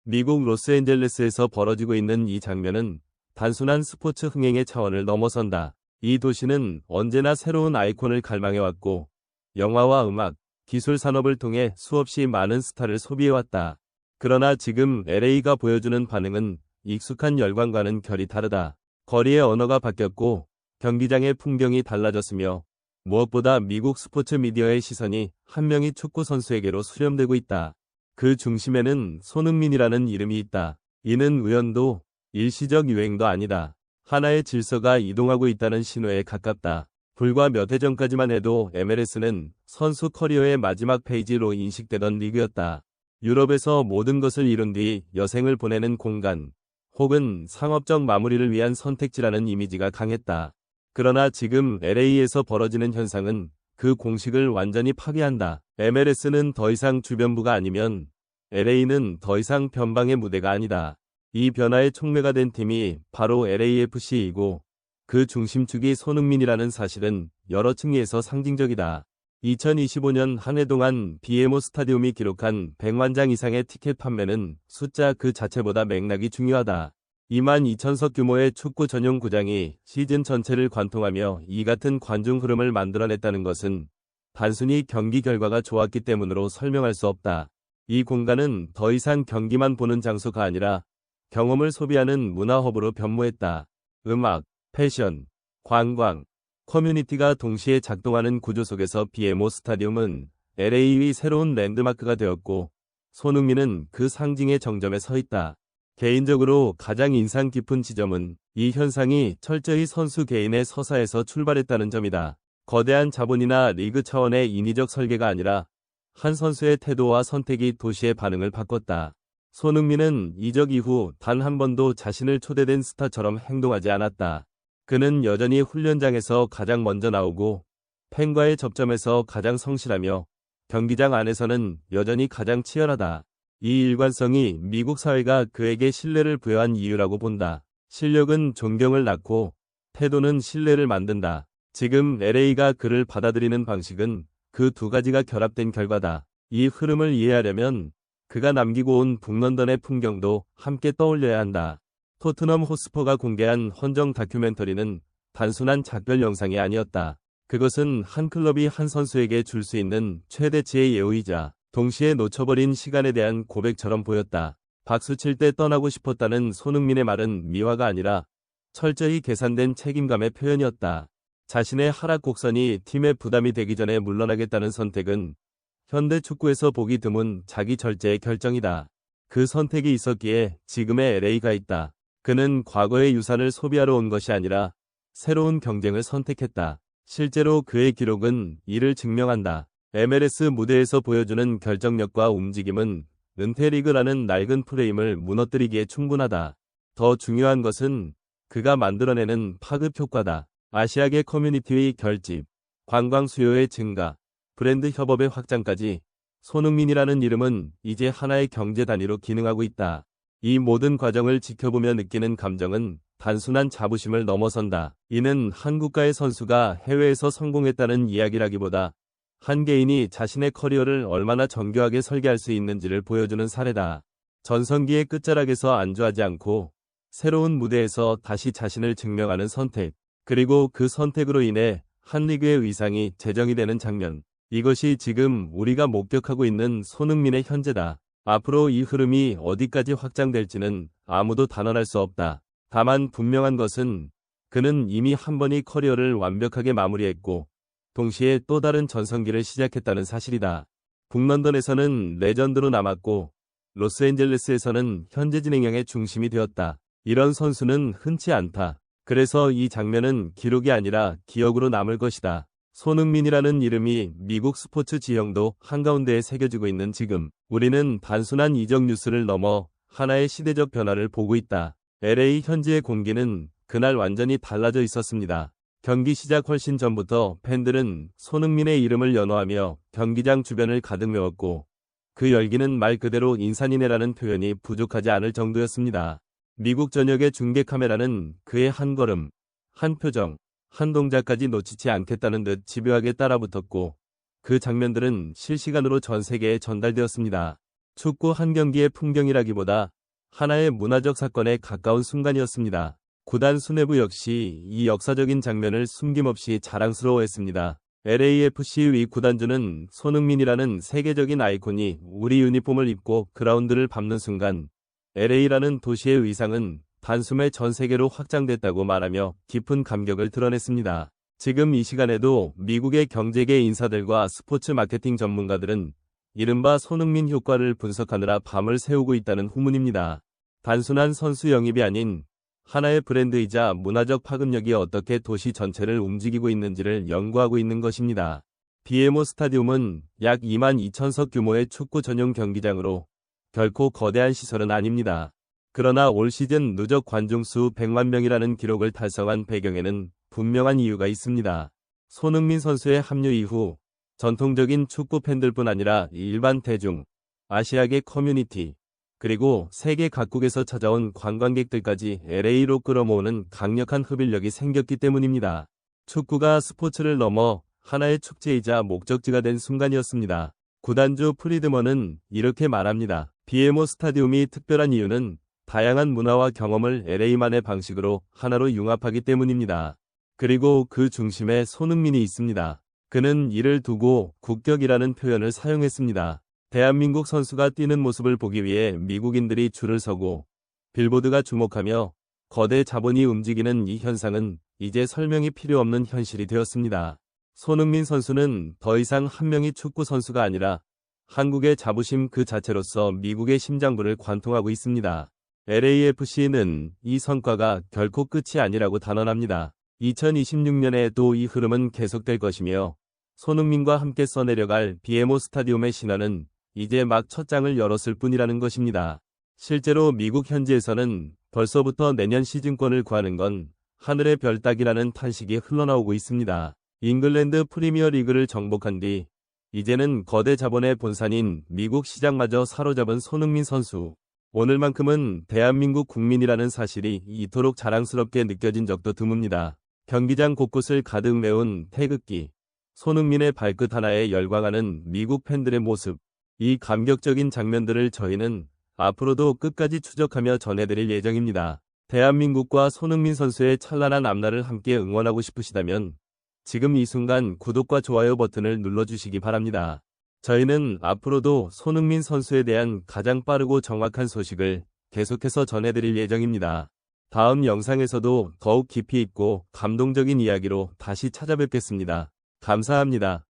미국 로스앤젤레스에서 벌어지고 있는 이 장면은 단순한 스포츠 흥행의 차원을 넘어선다. 이 도시는 언제나 새로운 아이콘을 갈망해왔고 영화와 음악, 기술 산업을 통해 수없이 많은 스타를 소비해왔다. 그러나 지금 LA가 보여주는 반응은 익숙한 열광과는 결이 다르다. 거리의 언어가 바뀌었고 경기장의 풍경이 달라졌으며 무엇보다 미국 스포츠 미디어의 시선이 한 명의 축구 선수에게로 수렴되고 있다. 그 중심에는 손흥민이라는 이름이 있다. 이는 우연도 일시적 유행도 아니다. 하나의 질서가 이동하고 있다는 신호에 가깝다. 불과 몇 해 전까지만 해도 MLS는 선수 커리어의 마지막 페이지로 인식되던 리그였다. 유럽에서 모든 것을 이룬 뒤 여생을 보내는 공간, 혹은 상업적 마무리를 위한 선택지라는 이미지가 강했다. 그러나 지금 LA에서 벌어지는 현상은 그 공식을 완전히 파괴한다. MLS는 더 이상 주변부가 아니면 LA는 더 이상 변방의 무대가 아니다. 이 변화의 촉매가 된 팀이 바로 LAFC이고 그 중심축이 손흥민이라는 사실은 여러 층위에서 상징적이다. 2025년 한 해 동안 BMO 스타디움이 기록한 100만 장 이상의 티켓 판매는 숫자 그 자체보다 맥락이 중요하다. 22,000석 규모의 축구 전용 구장이 시즌 전체를 관통하며 이 같은 관중 흐름을 만들어냈다는 것은 단순히 경기 결과가 좋았기 때문으로 설명할 수 없다. 이 공간은 더 이상 경기만 보는 장소가 아니라 경험을 소비하는 문화허브로 변모했다. 음악, 패션, 관광, 커뮤니티가 동시에 작동하는 구조 속에서 BMO 스타디움은 LA의 새로운 랜드마크가 되었고 손흥민은 그 상징의 정점에 서 있다. 개인적으로 가장 인상 깊은 지점은 이 현상이 철저히 선수 개인의 서사에서 출발했다는 점이다. 거대한 자본이나 리그 차원의 인위적 설계가 아니라 한 선수의 태도와 선택이 도시의 반응을 바꿨다. 손흥민은 이적 이후 단 한 번도 자신을 초대된 스타처럼 행동하지 않았다. 그는 여전히 훈련장에서 가장 먼저 나오고 팬과의 접점에서 가장 성실하며 경기장 안에서는 여전히 가장 치열하다. 이 일관성이 미국 사회가 그에게 신뢰를 부여한 이유라고 본다. 실력은 존경을 낳고 태도는 신뢰를 만든다. 지금 LA가 그를 받아들이는 방식은 그 두 가지가 결합된 결과다. 이 흐름을 이해하려면 그가 남기고 온 북런던의 풍경도 함께 떠올려야 한다. 토트넘 호스퍼가 공개한 헌정 다큐멘터리는 단순한 작별 영상이 아니었다. 그것은 한 클럽이 한 선수에게 줄 수 있는 최대치의 예우이자 동시에 놓쳐버린 시간에 대한 고백처럼 보였다. 박수칠 때 떠나고 싶었다는 손흥민의 말은 미화가 아니라 철저히 계산된 책임감의 표현이었다. 자신의 하락 곡선이 팀의 부담이 되기 전에 물러나겠다는 선택은 현대 축구에서 보기 드문 자기 절제의 결정이다. 그 선택이 있었기에 지금의 LA가 있다. 그는 과거의 유산을 소비하러 온 것이 아니라 새로운 경쟁을 선택했다. 실제로 그의 기록은 이를 증명한다. MLS 무대에서 보여주는 결정력과 움직임은 은퇴리그라는 낡은 프레임을 무너뜨리기에 충분하다. 더 중요한 것은 그가 만들어내는 파급 효과다. 아시아계 커뮤니티의 결집, 관광 수요의 증가, 브랜드 협업의 확장까지 손흥민이라는 이름은 이제 하나의 경제 단위로 기능하고 있다. 이 모든 과정을 지켜보며 느끼는 감정은 단순한 자부심을 넘어선다. 이는 한 국가의 선수가 해외에서 성공했다는 이야기라기보다 한 개인이 자신의 커리어를 얼마나 정교하게 설계할 수 있는지를 보여주는 사례다. 전성기의 끝자락에서 안주하지 않고 새로운 무대에서 다시 자신을 증명하는 선택, 그리고 그 선택으로 인해 한 리그의 위상이 재정이 되는 장면. 이것이 지금 우리가 목격하고 있는 손흥민의 현재다. 앞으로 이 흐름이 어디까지 확장될지는 아무도 단언할 수 없다. 다만 분명한 것은 그는 이미 한 번의 커리어를 완벽하게 마무리했고 동시에 또 다른 전성기를 시작했다는 사실이다. 북런던에서는 레전드로 남았고 로스앤젤레스에서는 현재 진행형의 중심이 되었다. 이런 선수는 흔치 않다. 그래서 이 장면은 기록이 아니라 기억으로 남을 것이다. 손흥민이라는 이름이 미국 스포츠 지형도 한가운데에 새겨지고 있는 지금 우리는 단순한 이적 뉴스를 넘어 하나의 시대적 변화를 보고 있다. LA 현지의 공기는 그날 완전히 달라져 있었습니다. 경기 시작 훨씬 전부터 팬들은 손흥민의 이름을 연호하며 경기장 주변을 가득 메웠고 그 열기는 말 그대로 인산인해라는 표현이 부족하지 않을 정도였습니다. 미국 전역의 중계 카메라는 그의 한 걸음, 한 표정, 한 동작까지 놓치지 않겠다는 듯 집요하게 따라붙었고 그 장면들은 실시간으로 전 세계에 전달되었습니다. 축구 한 경기의 풍경이라기보다 하나의 문화적 사건에 가까운 순간이었습니다. 구단 수뇌부 역시 이 역사적인 장면을 숨김없이 자랑스러워했습니다. LAFC 위 구단주는 손흥민이라는 세계적인 아이콘이 우리 유니폼을 입고 그라운드를 밟는 순간 LA라는 도시의 위상은 단숨에 전 세계로 확장됐다고 말하며 깊은 감격을 드러냈습니다. 지금 이 시간에도 미국의 경제계 인사들과 스포츠 마케팅 전문가들은 이른바 손흥민 효과를 분석하느라 밤을 새우고 있다는 후문입니다. 단순한 선수 영입이 아닌 하나의 브랜드이자 문화적 파급력이 어떻게 도시 전체를 움직이고 있는지를 연구하고 있는 것입니다. BMO 스타디움은 약 22,000석 규모의 축구 전용 경기장으로 결코 거대한 시설은 아닙니다. 그러나 올 시즌 누적 관중 수 100만 명이라는 기록을 달성한 배경에는 분명한 이유가 있습니다. 손흥민 선수의 합류 이후 전통적인 축구 팬들뿐 아니라 일반 대중, 아시아계 커뮤니티, 그리고 세계 각국에서 찾아온 관광객들까지 LA로 끌어모으는 강력한 흡입력이 생겼기 때문입니다. 축구가 스포츠를 넘어 하나의 축제이자 목적지가 된 순간이었습니다. 구단주 프리드먼은 이렇게 말합니다. BMO 스타디움이 특별한 이유는 다양한 문화와 경험을 LA만의 방식으로 하나로 융합하기 때문입니다. 그리고 그 중심에 손흥민이 있습니다. 그는 이를 두고 국격이라는 표현을 사용했습니다. 대한민국 선수가 뛰는 모습을 보기 위해 미국인들이 줄을 서고 빌보드가 주목하며 거대 자본이 움직이는 이 현상은 이제 설명이 필요 없는 현실이 되었습니다. 손흥민 선수는 더 이상 한 명의 축구 선수가 아니라 한국의 자부심 그 자체로서 미국의 심장부를 관통하고 있습니다. LAFC는 이 성과가 결코 끝이 아니라고 단언합니다. 2026년에도 이 흐름은 계속될 것이며 손흥민과 함께 써내려갈 BMO 스타디움의 신화는 이제 막 첫 장을 열었을 뿐이라는 것입니다. 실제로 미국 현지에서는 벌써부터 내년 시즌권을 구하는 건 하늘의 별 따기라는 탄식이 흘러나오고 있습니다. 잉글랜드 프리미어 리그를 정복한 뒤 이제는 거대 자본의 본산인 미국 시장마저 사로잡은 손흥민 선수. 오늘만큼은 대한민국 국민이라는 사실이 이토록 자랑스럽게 느껴진 적도 드뭅니다. 경기장 곳곳을 가득 메운 태극기, 손흥민의 발끝 하나에 열광하는 미국 팬들의 모습. 이 감격적인 장면들을 저희는 앞으로도 끝까지 추적하며 전해드릴 예정입니다. 대한민국과 손흥민 선수의 찬란한 앞날을 함께 응원하고 싶으시다면 지금 이 순간 구독과 좋아요 버튼을 눌러주시기 바랍니다. 저희는 앞으로도 손흥민 선수에 대한 가장 빠르고 정확한 소식을 계속해서 전해드릴 예정입니다. 다음 영상에서도 더욱 깊이 있고 감동적인 이야기로 다시 찾아뵙겠습니다. 감사합니다.